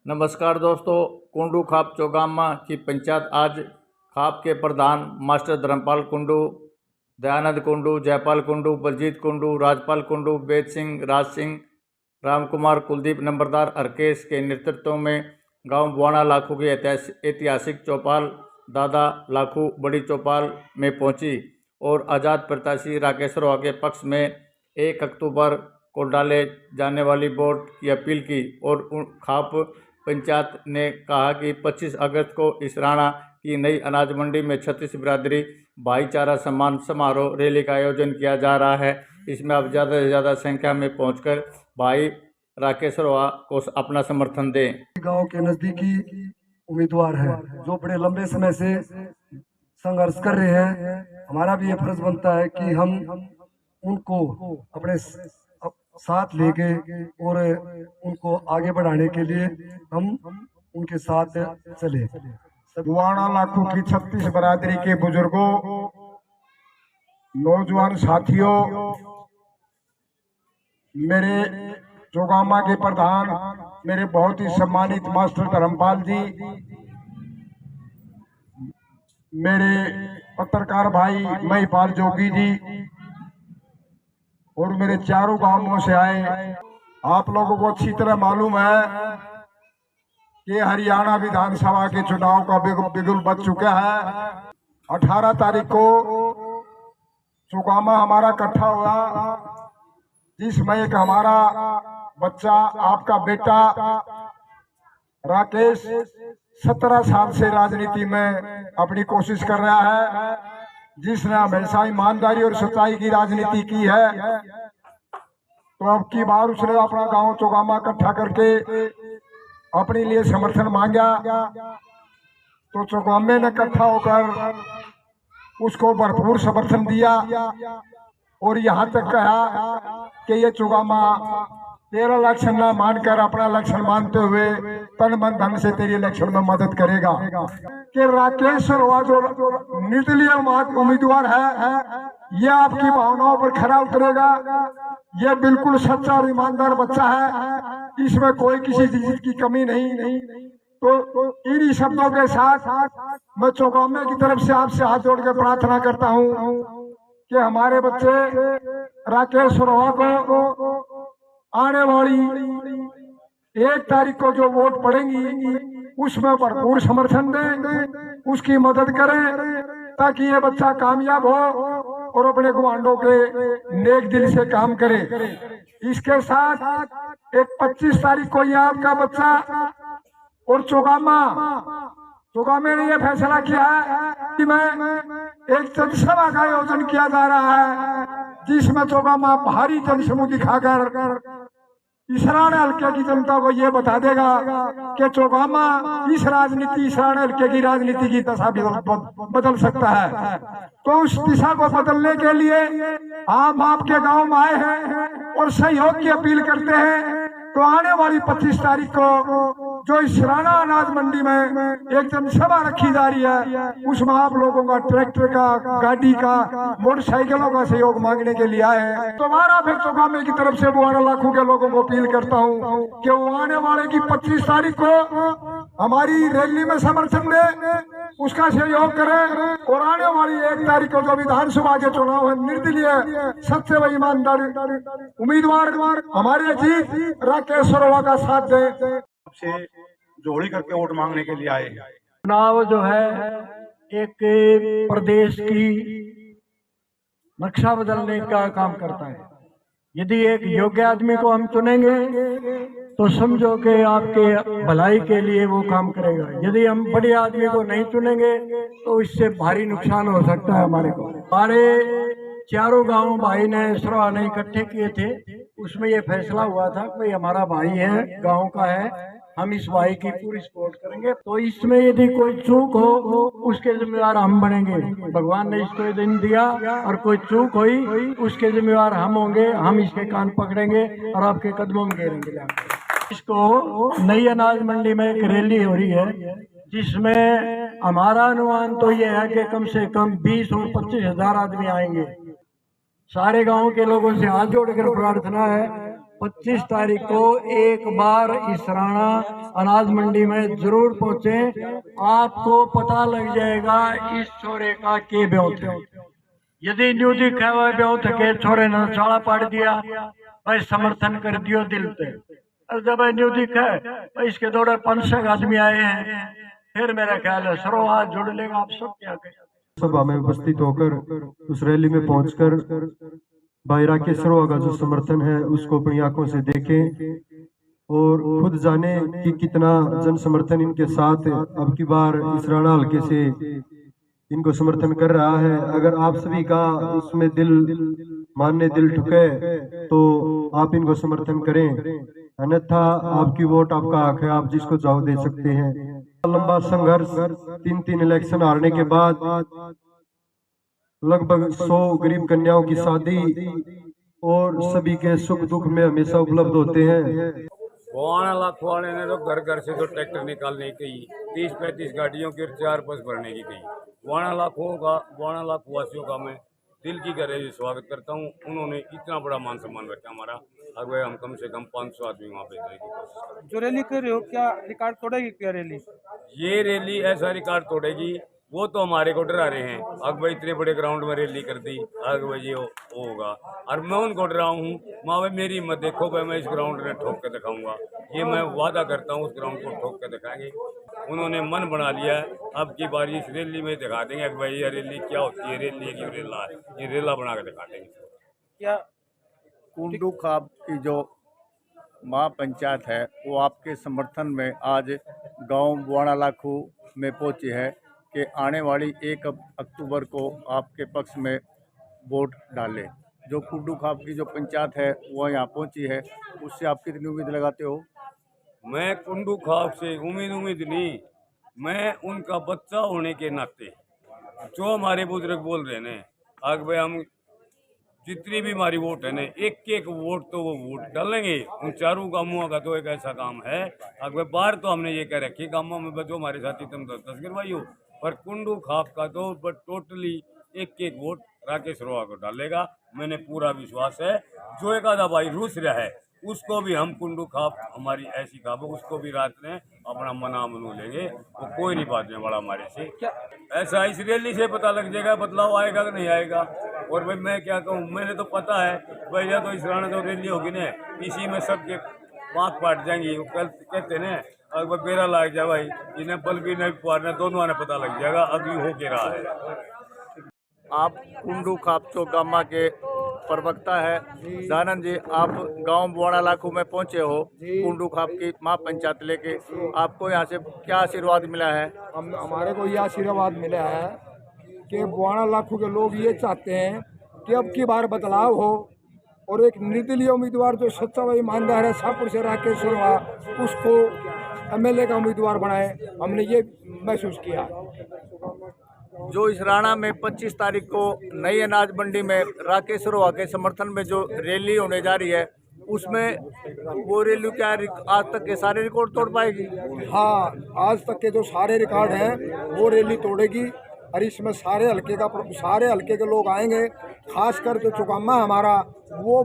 नमस्कार दोस्तों, कुंडू खाप चौगामा की पंचायत आज खाप के प्रधान मास्टर धर्मपाल कुंडू, दयानंद कुंडू, जयपाल कुंडू, बलजीत कुंडू, राजपाल कुंडू, वेद सिंह, राज सिंह, रामकुमार, कुलदीप नंबरदार, हरकेश के नेतृत्व में गांव बुआना लाखू की ऐतिहासिक चौपाल दादा लाखू बड़ी चौपाल में पहुंची और आज़ाद प्रत्याशी राकेश्वर के पक्ष में 1 अक्टूबर को डाले जाने वाली वोट की अपील की और खाप पंचायत ने कहा कि 25 अगस्त को इसराना की नई अनाज मंडी में छत्तीस बिरादरी भाईचारा सम्मान समारोह रैली का आयोजन किया जा रहा है। इसमें आप ज़्यादा से ज़्यादा संख्या में पहुंचकर भाई राकेश्वर को अपना समर्थन दें। गांव के नजदीकी उम्मीदवार है जो बड़े लंबे समय से संघर्ष कर रहे हैं। हमारा भी ये फर्ज बनता है कि हम उनको अपने साथ लेके और उनको आगे बढ़ाने के लिए हम उनके साथ चले। बुआना लाखू की 36 बरादरी के बुजुर्गों, नौजवान साथियों, मेरे चौगामा के प्रधान, मेरे बहुत ही सम्मानित मास्टर धर्मपाल जी, मेरे पत्रकार भाई महिपाल जोगी जी और मेरे चारों गांवों से आए। आप लोगों को अच्छी तरह मालूम है कि हरियाणा विधानसभा के चुनाव का बिगुल बज चुका है। 18 तारीख को चौगामा हमारा इकट्ठा हुआ, जिसमें एक हमारा बच्चा, आपका बेटा राकेश 17 साल से राजनीति में अपनी कोशिश कर रहा है, जिसने हमेशा ईमानदारी और सच्चाई की राजनीति की है। तो अब की बार उसने अपना गांव चौगामा इकट्ठा करके अपने लिए समर्थन मांगा, तो चौगामे ने इकट्ठा होकर उसको भरपूर समर्थन दिया और यहाँ तक कहा कि ये चौगामा तेरा इलेक्शन ना मानकर अपना इलेक्शन मानते हुए तन मन धन से तेरी इलेक्शन में मदद करेगा। कि राकेश जो निर्दलीय उम्मीदवार है, ये आपकी भावनाओं पर खरा उतरेगा। ये बिल्कुल सच्चा और ईमानदार बच्चा है, इसमें कोई किसी चीज की कमी नहीं। तो इन्हीं शब्दों के साथ मैं चौगामे की तरफ से आपसे हाथ जोड़ के प्रार्थना करता हूँ कि हमारे बच्चे राकेश को आने वाली 1 तारीख को जो वोट पड़ेंगी उसमें भरपूर समर्थन दें, उसकी मदद करें ताकि ये बच्चा कामयाब हो और अपने गवांडों के नेक दिल से काम करे। इसके साथ एक 25 तारीख को ये आपका बच्चा और चौगामे ने यह फैसला किया है कि मैं एक जनसभा का आयोजन किया जा रहा है, जिसमें चौगामा भारी जनसमूह दिखाकर इसराना हल्के की जनता को यह बता देगा कि चौगामा इसराना हल्के की राजनीति की दशा बदल सकता है। तो उस दिशा को बदलने के लिए हम आपके गांव में आए हैं और सहयोग की अपील करते हैं। तो आने वाली 25 तारीख को जो इसराना अनाज मंडी में एक जनसभा रखी जा रही है, उसमें आप लोगों का ट्रैक्टर का, गाड़ी का, मोटरसाइकिलों का सहयोग मांगने के लिए आए हैं। तो हमारा फिर चौगामे की तरफ से बुआना लाखू के लोगों को अपील करता हूँ कि वो आने वाले की 25 तारीख को हमारी रैली में समर्थन दे, उसका सहयोग करें और आने वाली 1 तारीख को जो विधानसभा के चुनाव है, निर्दलीय सच्चे व ईमानदार उम्मीदवार हमारे जी राकेश का साथ दे से जोड़ी करके वोट मांगने के लिए आए। चुनाव जो है एक प्रदेश की नक्शा बदलने का काम करता है। यदि एक योग्य आदमी को हम चुनेंगे तो समझो कि आपके भलाई के लिए वो काम करेगा। यदि हम बड़े आदमी को नहीं चुनेंगे तो इससे भारी नुकसान हो सकता है हमारे को। हमारे चारों गांव भाई ने सरवाने इकट्ठे किए थे, उसमें ये फैसला हुआ था कि हमारा भाई है, गांव का है, हम इस भाई की पूरी सपोर्ट करेंगे। तो इसमें यदि कोई चूक हो उसके जिम्मेवार हम बनेंगे। भगवान ने इसको ये दिन दिया और कोई चूक हुई उसके जिम्मेवार हम होंगे। हम इसके कान पकड़ेंगे और आपके कदमों में गिरेंगे। इसको नई अनाज मंडी में एक रैली हो रही है, जिसमें हमारा अनुमान तो ये है कि कम से कम 20 और 25 हजार आदमी आएंगे। सारे गांव के लोगों से हाथ जोड़कर प्रार्थना है 25 तारीख को एक बार इस राणा अनाज मंडी में जरूर पहुंचे। आपको पता लग जाएगा इस छोरे का के ब्योत है। यदि न्यू दिखा हुआ ब्योत के छोरे ने साला पाड़ दिया भाई समर्थन कर दियो दिल से। और जब न्यू दिखा है इसके दौड़े 500 आदमी आए हैं, फिर मेरा ख्याल है सरो हाथ जोड़ लेगा। आप सब क्या कहें। सभा में उपस्थित होकर उस रैली में पहुंचकर भाई राकेश सरोवा का जो समर्थन है उसको अपनी आंखों से देखें और खुद जाने कि कितना जन समर्थन इनके साथ अब की बार इस राणा हल्के से इनको समर्थन कर रहा है। अगर आप सभी का उसमें दिल मानने दिल ठुके तो आप इनको समर्थन करें, अन्यथा आपकी वोट आपका हक है, आप जिसको चाहो दे सकते हैं। लंबा संघर्ष 3 इलेक्शन हारने के बाद लगभग 100 गरीब कन्याओं की शादी और सभी के सुख दुख में हमेशा उपलब्ध होते हैं। वाणा लाख वाले ने तो घर घर से तो ट्रैक्टर निकालने की 30-35 गाड़ियों की 4 बस भरने की कही। वाणा लाख वासियों का मैं दिल की गहराई से स्वागत करता हूँ। उन्होंने इतना बड़ा मान सम्मान रखा हमारा। अगर हम कम से कम 500 आदमी वहाँ पे जाने की कोशिश। जो रैली कर रहे हो क्या रिकॉर्ड तोड़ेगी क्या रैली? ये रैली ऐसा रिकॉर्ड तोड़ेगी, वो तो हमारे को डरा रहे हैं। अगर इतने बड़े ग्राउंड में रैली कर दी, अगर ये होगा और मैं उनको डरा हूँ। माँ भाई मेरी मत देखो भाई, मैं इस ग्राउंड में ठोक के दिखाऊंगा। ये मैं वादा करता हूँ, उस ग्राउंड को ठोक के दिखाएंगे। उन्होंने मन बना लिया है, अब की बार इस रैली में दिखा देंगे कि भाई ये रैली क्या होती है, रैली की रेला है, ये रेला बना के दिखा देंगे। क्या कुंडू खाप की जो महापंचायत है वो आपके समर्थन में आज गांव वाणा लाखू में पहुंची है कि आने वाली 1 अक्टूबर को आपके पक्ष में वोट डालें। जो कुंडू खाप की जो पंचायत है वो यहाँ पहुंची है, उससे आप कितनी उम्मीद लगाते हो? मैं कुंडू खाप से उम्मीद नहीं, मैं उनका बच्चा होने के नाते जो हमारे बुजुर्ग बोल रहे हैं आगे भाई हम जितनी भी हमारी वोट है ना, एक वोट तो वो वोट डालेंगे। उन चारों गांवों का तो एक ऐसा काम है, अगर बाहर तो हमने ये कह रखी गांवों में बचो हमारे साथी तुम 10 गिरवाई हो, पर कुंडू खाप का तो बट टोटली एक वोट राकेश सरोवा को डालेगा। मैंने पूरा विश्वास है। जो एक आधा भाई रूस रहा है उसको भी हम कुंडू खाप हमारी ऐसी खाप उसको भी रात में अपना मना मनू लेंगे। वो कोई नहीं बात में बड़ा हमारे से ऐसा इस रैली से पता लग जाएगा बदलाव आएगा कि नहीं आएगा। और भाई मैं क्या कहूँ, मैंने तो पता है भाई या तो इस राणा जो रैली होगी ना इसी में सबके बात पाट जाएंगी। वो कल कहते ना अगर बेरा लग जाए भाई इन्हें बल भी नहीं पारना, दोनों ने पता लग जाएगा अभी हो के रहा है। आप कुंडू खाप चौगामा के प्रवक्ता है दानंद जी, आप गांव वाणा लाखू में पहुंचे हो कुंडू खाप की महापंचायत लेके, आपको यहाँ से क्या आशीर्वाद मिला है? हमारे को यह आशीर्वाद मिला है कि वाणा लाखू के लोग ये चाहते हैं कि अब की बार बदलाव हो और एक निर्दलीय उम्मीदवार जो सच्चा व ईमानदार है शाहपुर से राकेश सरोवा उसको MLA का उम्मीदवार बनाए। हमने ये महसूस किया। जो इस राणा में 25 तारीख को नई अनाज मंडी में राकेश सरोवा के समर्थन में जो रैली होने जा रही है उसमें वो रैली क्या आज तक के सारे रिकॉर्ड तोड़ पाएगी? हाँ, आज तक के जो सारे रिकॉर्ड हैं वो रैली तोड़ेगी और इसमें सारे हल्के के लोग आएंगे। खासकर जो चौगामा हमारा वो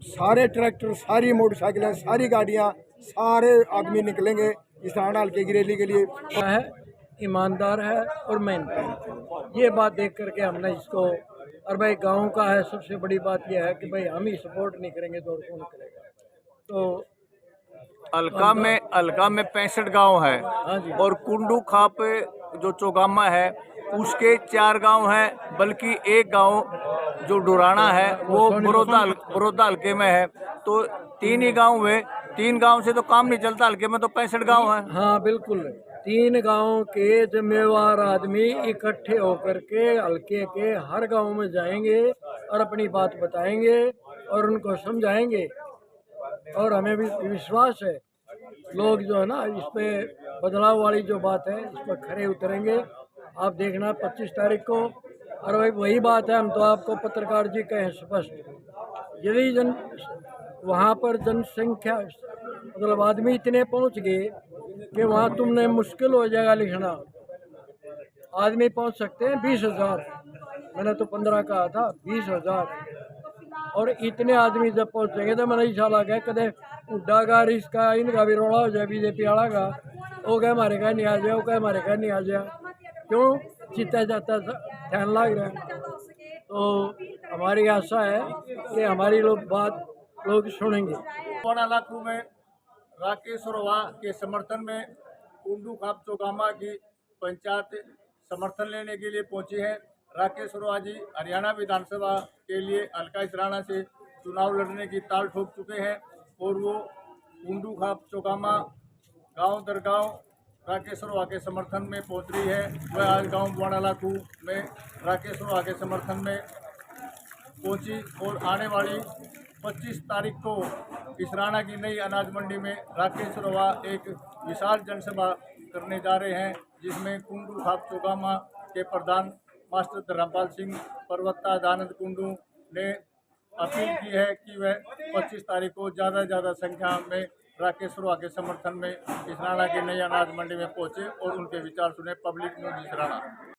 सारे ट्रैक्टर, सारी मोटरसाइकिलें, सारी गाड़ियाँ, सारे आदमी निकलेंगे इस राणा हल्के की रैली के लिए। है ईमानदार है और मेहनत, ये बात देख करके हमने इसको, और भाई गांव का है सबसे बड़ी बात यह है कि भाई हम ही सपोर्ट नहीं करेंगे तो और कौन करेगा। तो अलका में 65 गांव है और कुंडू खाप जो चौगामा है उसके 4 गांव हैं, बल्कि एक गांव जो डुराना है वो बड़ौदा हल्के में है। तो 3 ही गांव हुए, 3 गांव से तो काम नहीं चलता, हल्के में तो 65 गांव हैं। हाँ बिल्कुल, 3 गांव के जिम्मेवार आदमी इकट्ठे होकर के हल्के के हर गांव में जाएंगे और अपनी बात बताएंगे और उनको समझाएंगे। और हमें भी विश्वास है लोग जो है ना इस पे बदलाव वाली जो बात है इस पर खरे उतरेंगे। आप देखना 25 तारीख को। और भाई वही बात है, हम तो आपको पत्रकार जी कहें स्पष्ट, यदि वहाँ पर जनसंख्या मतलब आदमी इतने पहुँच गए कि वहाँ तुमने मुश्किल हो जाएगा लिखना। आदमी पहुँच सकते हैं 20,000, मैंने तो 15 कहा था, 20,000 और इतने आदमी जब पहुंचेंगे तो मैंने ख्याल आ गया कदे उड्डा का इसका इनका भी रोड़ा हो जाए बीजेपी वाला का, वो कह हमारे कह नहीं आ जाए, वो कह हमारे कह नहीं आ जाए, क्यों जीता जाता ध्यान लग रहा है। तो हमारी आशा है कि हमारी बात लोग सुनेंगे। 1.25 लाख में राकेश रोवा के समर्थन में कुंडू खाप चौगामा की पंचायत समर्थन लेने के लिए पहुंची है। राकेश रोवा जी हरियाणा विधानसभा के लिए हल्का इसराना से चुनाव लड़ने की ताल ठोक चुके हैं और वो कुंडू खाप चौगामा गांव दर गांव राकेश रोवा के समर्थन में पहुंच रही है। वह आज गांव 1.25 लाख में राकेश रोवा के समर्थन में पहुंची और आने वाली 25 तारीख को इसराना की नई अनाज मंडी में राकेश रोवा एक विशाल जनसभा करने जा रहे हैं, जिसमें कुंडू खाप चौगामा के प्रधान मास्टर धर्मपाल सिंह पर्वता दयानंद कुंडू ने अपील की है कि वह 25 तारीख को ज़्यादा से ज़्यादा संख्या में राकेश रोवा के समर्थन में इसराना के नई अनाज मंडी में पहुंचे और उनके विचार सुने। Public news Israna.